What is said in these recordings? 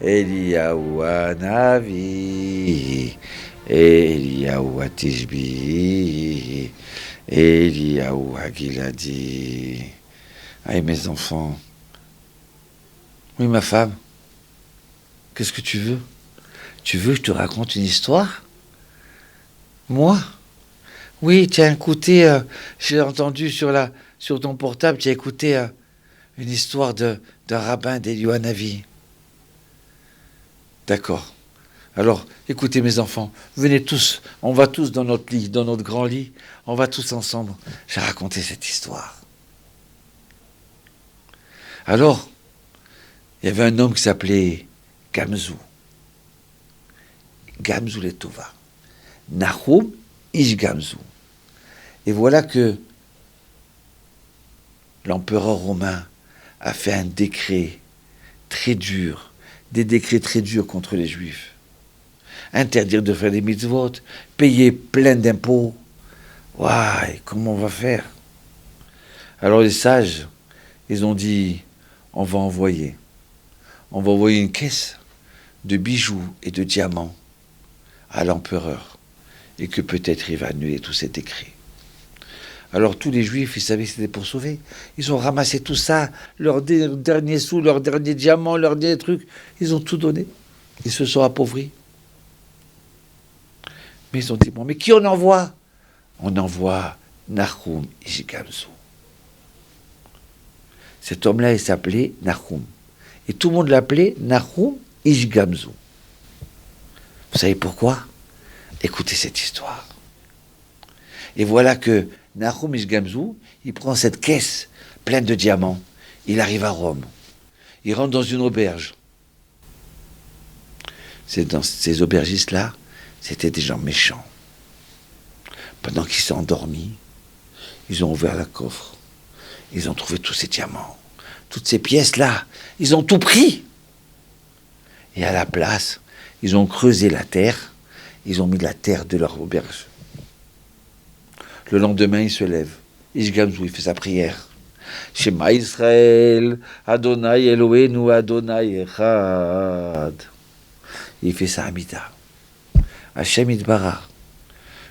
Eliyahu Hanavi, Eliyahu Atishbi, Eliyahu Hagiladi. Aïe, mes enfants. Oui, ma femme. Qu'est-ce que tu veux? Tu veux que je te raconte une histoire? Moi? Oui, tu as écouté, j'ai entendu sur ton portable, tu as écouté une histoire d'un rabbin d'Eliyahu Hanavi. D'accord. Alors, écoutez mes enfants, venez tous, on va tous dans notre lit, dans notre grand lit, on va tous ensemble. J'ai raconté cette histoire. Alors, il y avait un homme qui s'appelait Gamzou. Gamzou Letova. Nahum Ish Gamzou. Et voilà que l'empereur romain a fait un décret très dur, des décrets très durs contre les juifs. Interdire de faire des mitzvot, payer plein d'impôts. Ouais, comment on va faire? Alors les sages, ils ont dit, on va envoyer une caisse de bijoux et de diamants à l'empereur, et que peut-être il va annuler tous ces décrets. Alors tous les juifs, ils savaient que c'était pour sauver. Ils ont ramassé tout ça, leurs derniers sous, leurs derniers diamants, leurs derniers trucs. Ils ont tout donné. Ils se sont appauvris. Mais ils ont dit, bon, mais qui on envoie? On envoie Nahum Ish Gamzou. Cet homme-là, il s'appelait Nahum. Et tout le monde l'appelait Nahum Ish Gamzou. Vous savez pourquoi? Écoutez cette histoire. Et voilà que Nahum Ish Gamzou, il prend cette caisse pleine de diamants. Il arrive à Rome. Il rentre dans une auberge. Dans ces aubergistes-là, c'était des gens méchants. Pendant qu'ils sont endormis, ils ont ouvert la coffre. Ils ont trouvé tous ces diamants, toutes ces pièces-là. Ils ont tout pris. Et à la place, ils ont creusé la terre. Ils ont mis de la terre de leur auberge. Le lendemain, il se lève. Ish Gamzou, il fait sa prière. Shema Israël, Adonai Eloheinu, Adonai Echad. Il fait sa Hamida. Hashem Yitbarach,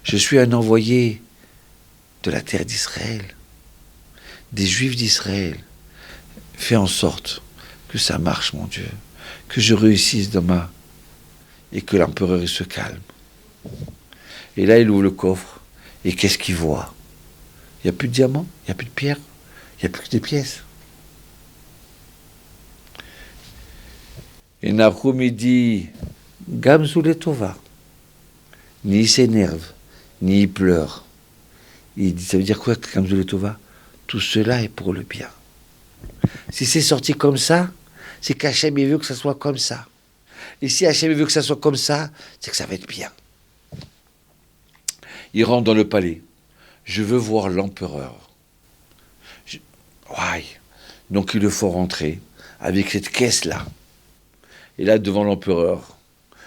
je suis un envoyé de la terre d'Israël, des Juifs d'Israël. Fais en sorte que ça marche, mon Dieu, que je réussisse demain et que l'empereur il se calme. Et là, il ouvre le coffre et qu'est-ce qu'il voit? Il n'y a plus de diamants, il n'y a plus de pierres, il n'y a plus que des pièces. Et Nahum il dit, Gamzou Letova. Ni il s'énerve, ni il pleure. Il dit, ça veut dire quoi, Gamzou Letova? Tout cela est pour le bien. Si c'est sorti comme ça, c'est qu'Hachem veut que ça soit comme ça. Et si Hachem veut que ça soit comme ça, c'est que ça va être bien. Il rentre dans le palais. Je veux voir l'empereur. Ouais. Donc il le faut rentrer avec cette caisse-là. Et là, devant l'empereur,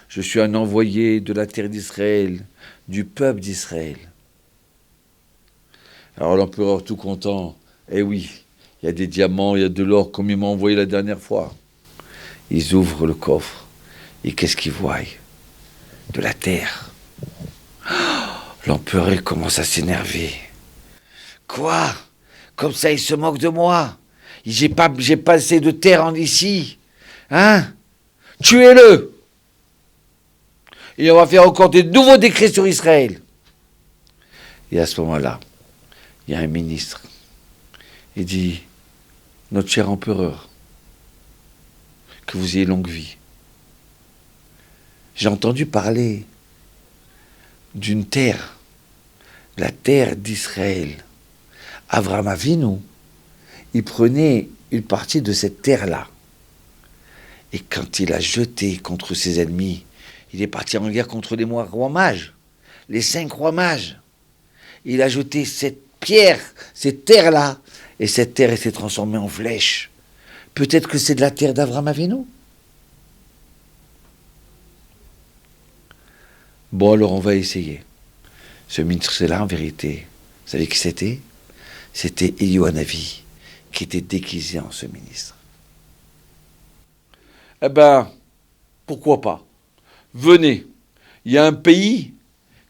je suis un envoyé de la terre d'Israël, du peuple d'Israël. Alors l'empereur, tout content, eh oui, il y a des diamants, il y a de l'or, comme il m'a envoyé la dernière fois. Ils ouvrent le coffre, et qu'est-ce qu'ils voient? De la terre. L'empereur, il commence à s'énerver. Quoi? Comme ça, il se moque de moi? J'ai pas assez de terre en ici. Hein? Tuez-le! Et on va faire encore de nouveaux décrets sur Israël. Et à ce moment-là, il y a un ministre. Il dit, notre cher empereur, que vous ayez longue vie. J'ai entendu parler d'une terre, la terre d'Israël. Avraham Avinu, il prenait une partie de cette terre-là. Et quand il a jeté contre ses ennemis, il est parti en guerre contre les rois mages, les 5 rois mages. Il a jeté cette pierre, cette terre-là, et cette terre s'est transformée en flèche. Peut-être que c'est de la terre d'Avraham Avinu. Bon, alors on va essayer. Ce ministre-là, en vérité, vous savez qui c'était? C'était Eliyahu Hanavi, qui était déguisé en ce ministre. Eh ben, pourquoi pas? Venez, il y a un pays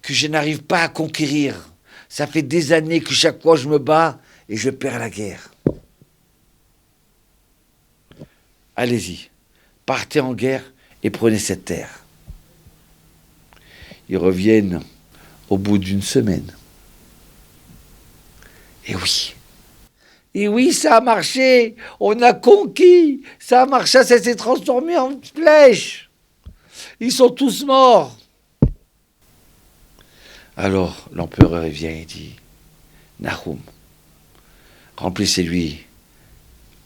que je n'arrive pas à conquérir. Ça fait des années que chaque fois je me bats et je perds la guerre. Allez-y, partez en guerre et prenez cette terre. Ils reviennent au bout d'une semaine. Et oui, ça a marché. On a conquis. Ça a marché, ça s'est transformé en flèche. Ils sont tous morts. Alors l'empereur vient et dit, Nahum, remplissez-lui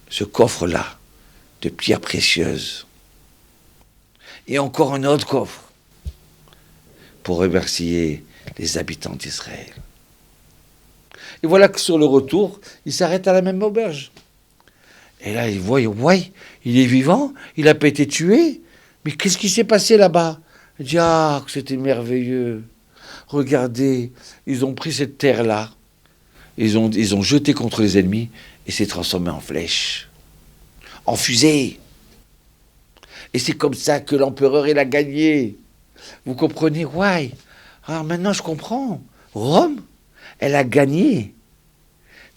ce coffre-là de pierres précieuses. Et encore un autre coffre pour remercier les habitants d'Israël. Et voilà que sur le retour, il s'arrête à la même auberge. Et là, il voit, ouais, il est vivant, il n'a pas été tué. Mais qu'est-ce qui s'est passé là-bas? Il dit, ah, c'était merveilleux. Regardez, ils ont pris cette terre-là, ils ont jeté contre les ennemis et c'est transformé en flèche, en fusée. Et c'est comme ça que l'empereur, il a gagné. Vous comprenez? Ouais. Alors maintenant, je comprends. Rome, elle a gagné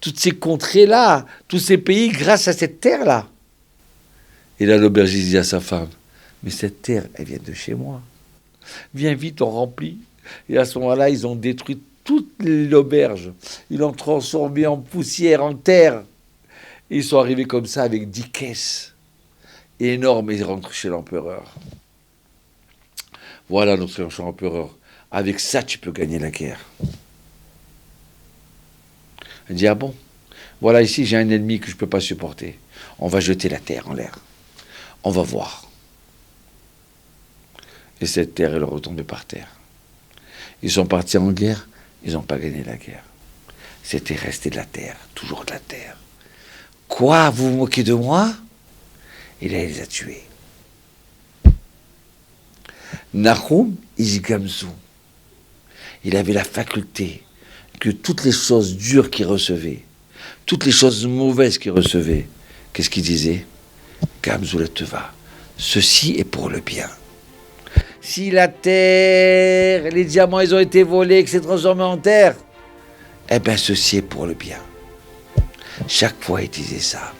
toutes ces contrées-là, tous ces pays grâce à cette terre-là. Et là, l'aubergiste dit à sa femme, mais cette terre, elle vient de chez moi. Viens vite, on remplit. Et à ce moment-là, ils ont détruit toute l'auberge. Ils l'ont transformée en poussière, en terre. Et ils sont arrivés comme ça avec 10 caisses énormes et ils rentrent chez l'empereur. Voilà notre cher empereur. Avec ça, tu peux gagner la guerre. Il dit, ah bon? Voilà, ici, j'ai un ennemi que je ne peux pas supporter. On va jeter la terre en l'air. On va voir. Et cette terre, elle est retombée par terre. Ils sont partis en guerre, ils n'ont pas gagné la guerre. C'était resté de la terre, toujours de la terre. Quoi, vous vous moquez de moi? Et là, il les a tués. Nahum Gamzu, il avait la faculté que toutes les choses dures qu'il recevait, toutes les choses mauvaises qu'il recevait, qu'est-ce qu'il disait? Gamzu le teva, ceci est pour le bien. Si la terre, les diamants, ils ont été volés, que c'est transformé en terre, eh bien, ceci est pour le bien. Chaque fois, il disait ça.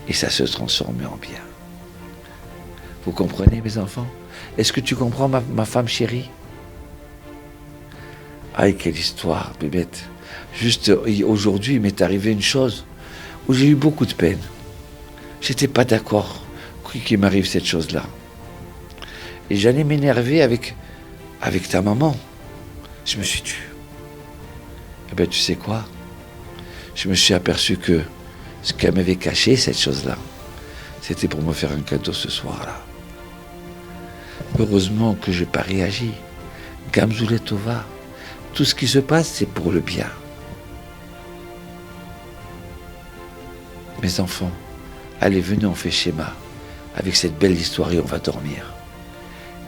Et ça se transformait en bien. Vous comprenez, mes enfants? Est-ce que tu comprends, ma femme chérie? Aïe, quelle histoire, bébête. Juste aujourd'hui, il m'est arrivé une chose où j'ai eu beaucoup de peine. J'étais pas d'accord qu'il m'arrive cette chose-là. Et j'allais m'énerver avec ta maman. Je me suis tue. Eh bien, tu sais quoi? Je me suis aperçu que ce qu'elle m'avait caché, cette chose-là, c'était pour me faire un cadeau ce soir-là. Heureusement que je n'ai pas réagi. Gamzu le tova. Tout ce qui se passe, c'est pour le bien. Mes enfants, allez, venez, on fait schéma avec cette belle histoire et on va dormir.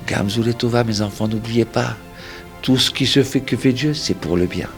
Gamzu le tova, mes enfants, n'oubliez pas, tout ce qui se fait que fait Dieu, c'est pour le bien.